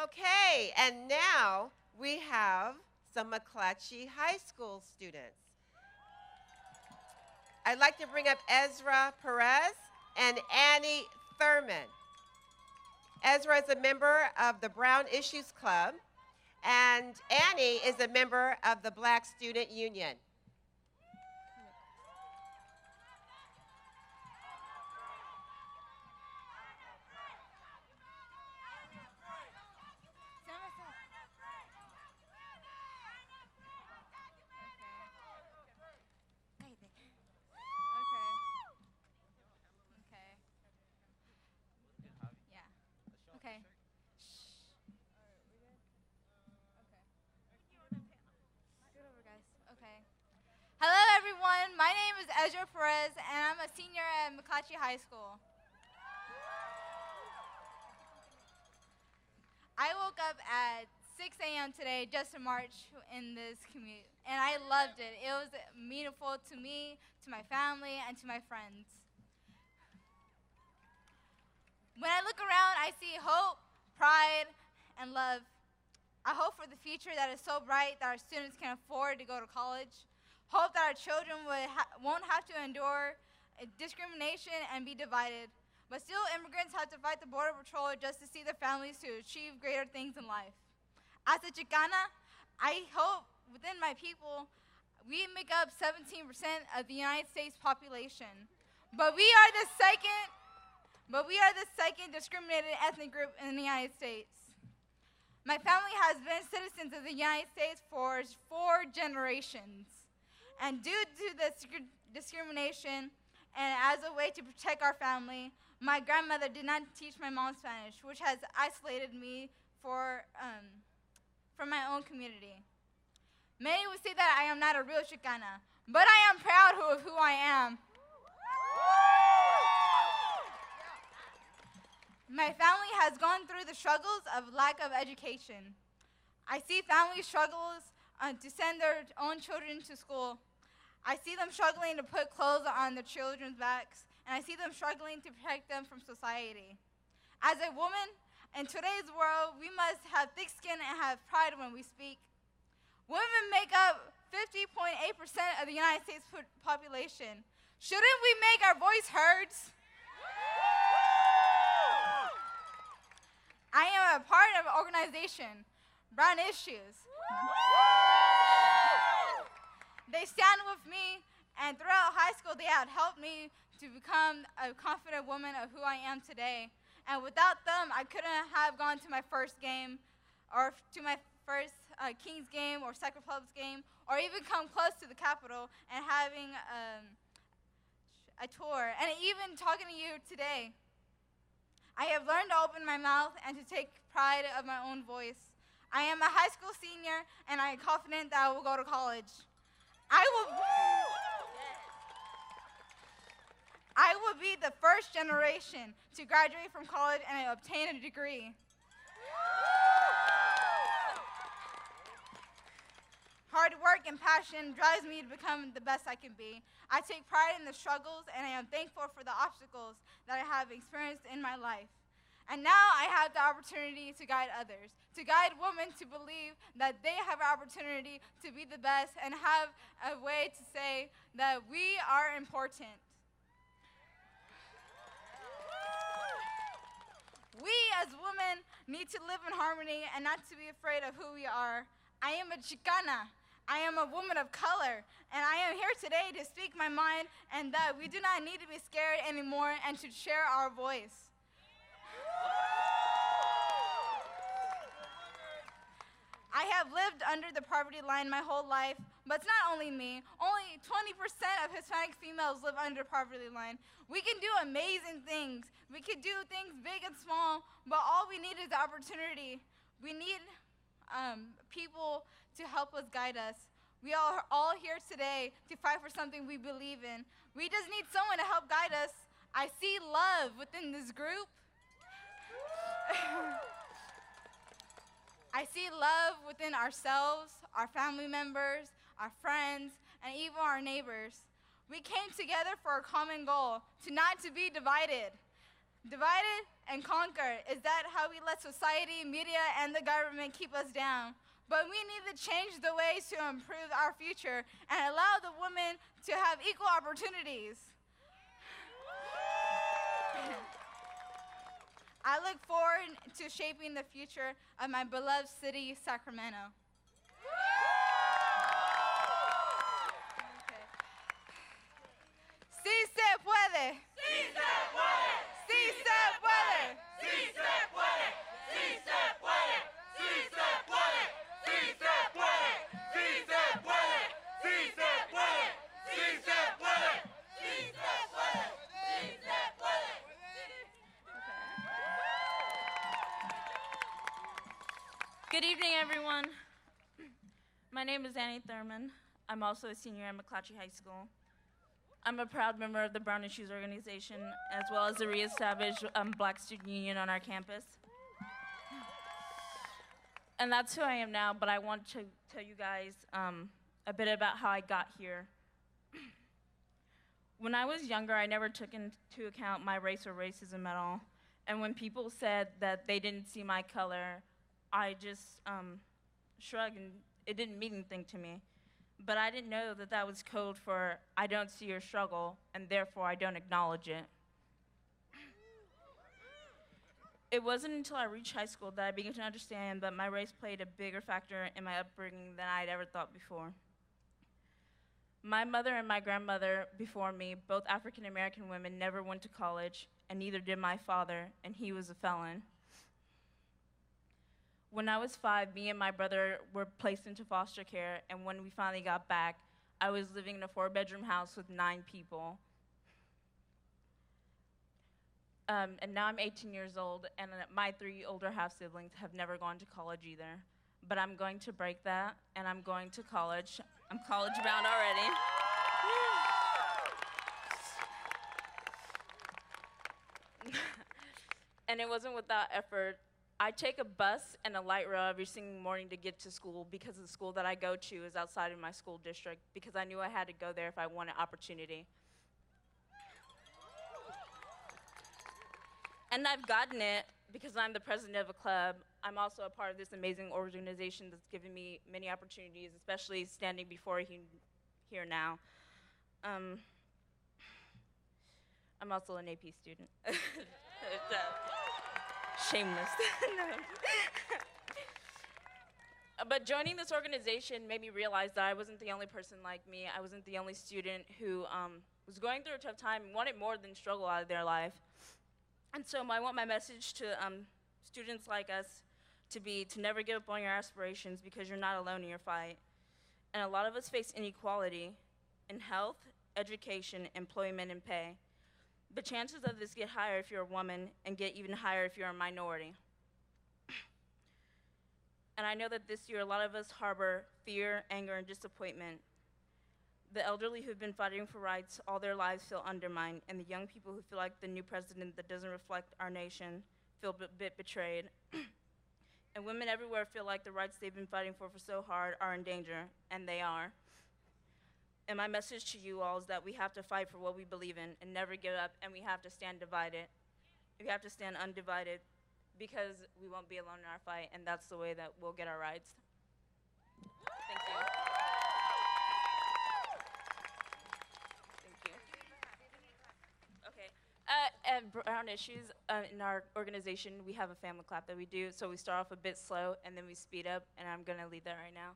Okay, and now we have some McClatchy High School students. I'd like to bring up Ezra Perez and Annie Thurman. Ezra is a member of the Brown Issues Club, and Annie is a member of the Black Student Union. Okay. Okay. Hello, everyone. My name is Ezra Perez, and I'm a senior at McClatchy High School. I woke up at 6 a.m. today just to march in this commute, and I loved it. It was meaningful to me, to my family, and to my friends. When I look around, I see hope, pride, and love. I hope for the future that is so bright that our students can afford to go to college. Hope that our children won't have to endure discrimination and be divided. But still, immigrants have to fight the Border Patrol just to see their families to achieve greater things in life. As a Chicana, I hope within my people, we make up 17% of the United States population. But we are the second discriminated ethnic group in the United States. My family has been citizens of the United States for 4 generations. And due to this discrimination, and as a way to protect our family, my grandmother did not teach my mom Spanish, which has isolated me from my own community. Many would say that I am not a real Chicana, but I am proud of who I am. My family has gone through the struggles of lack of education. I see family struggles to send their own children to school. I see them struggling to put clothes on their children's backs, and I see them struggling to protect them from society. As a woman, in today's world, we must have thick skin and have pride when we speak. Women make up 50.8% of the United States population. Shouldn't we make our voice heard? I am a part of an organization, Brown Issues. They stand with me, and throughout high school, they have helped me to become a confident woman of who I am today. And without them, I couldn't have gone to my first game, or to my first Kings game, or Sacred Clubs game, or even come close to the Capitol and having a tour, and even talking to you today. I have learned to open my mouth and to take pride of my own voice. I am a high school senior, and I am confident that I will go to college. I will be the first generation to graduate from college and obtain a degree. Hard work and passion drives me to become the best I can be. I take pride in the struggles, and I am thankful for the obstacles that I have experienced in my life. And now I have the opportunity to guide others, to guide women to believe that they have an opportunity to be the best and have a way to say that we are important. We as women need to live in harmony and not to be afraid of who we are. I am a Chicana. I am a woman of color, and I am here today to speak my mind, and that we do not need to be scared anymore and to share our voice. I have lived under the poverty line my whole life, but it's not only me. Only 20% of Hispanic females live under the poverty line. We can do amazing things. We can do things big and small, but all we need is the opportunity. We need people to help us guide us. We are all here today to fight for something we believe in. We just need someone to help guide us. I see love within this group. I see love within ourselves, our family members, our friends, and even our neighbors. We came together for a common goal, to not to be divided. Divided and conquer. Is that how we let society, media, and the government keep us down? But we need to change the ways to improve our future and allow the women to have equal opportunities. I look forward to shaping the future of my beloved city, Sacramento. Okay. Sí se puede. ¡Sí se puede! Sí se puede. ¡Sí se puede! ¡Sí se puede! ¡Sí se puede! ¡Sí se puede! ¡Sí se puede! ¡Sí se puede! ¡Sí se puede! ¡Sí se puede! ¡Sí se puede! Good evening, everyone. My name is Annie Thurman. I'm also a senior at McClatchy High School. I'm a proud member of the Brown Issues organization, as well as the reestablished Black Student Union on our campus. And that's who I am now, but I want to tell you guys a bit about how I got here. When I was younger, I never took into account my race or racism at all. And when people said that they didn't see my color, I just shrugged, and it didn't mean anything to me. But I didn't know that that was code for I don't see your struggle, and therefore I don't acknowledge it. It wasn't until I reached high school that I began to understand that my race played a bigger factor in my upbringing than I'd ever thought before. My mother and my grandmother before me, both African American women, never went to college, and neither did my father, and he was a felon. When I was 5, me and my brother were placed into foster care, and when we finally got back, I was living in a 4-bedroom house with 9 people. And now I'm 18 years old, and my 3 older half-siblings have never gone to college either. But I'm going to break that, and I'm going to college. I'm college-bound already. And it wasn't without effort. I take a bus and a light rail every single morning to get to school because the school that I go to is outside of my school district, because I knew I had to go there if I wanted opportunity. And I've gotten it because I'm the president of a club. I'm also a part of this amazing organization that's given me many opportunities, especially standing before you here now. I'm also an AP student. Shameless. But joining this organization made me realize that I wasn't the only person like me. I wasn't the only student who was going through a tough time and wanted more than struggle out of their life. And so I want my message to students like us to be to never give up on your aspirations, because you're not alone in your fight. And a lot of us face inequality in health, education, employment, and pay. The chances of this get higher if you're a woman, and get even higher if you're a minority. And I know that this year a lot of us harbor fear, anger, and disappointment. The elderly who've been fighting for rights all their lives feel undermined, and the young people who feel like the new president that doesn't reflect our nation feel a bit betrayed. And women everywhere feel like the rights they've been fighting for so hard are in danger, and they are. And my message to you all is that we have to fight for what we believe in and never give up, and we have to stand divided. We have to stand undivided, because we won't be alone in our fight, and that's the way that we'll get our rights. Thank you. Thank you. Okay. At Brown Issues, in our organization, we have a family clap that we do. So we start off a bit slow, and then we speed up, and I'm going to lead that right now.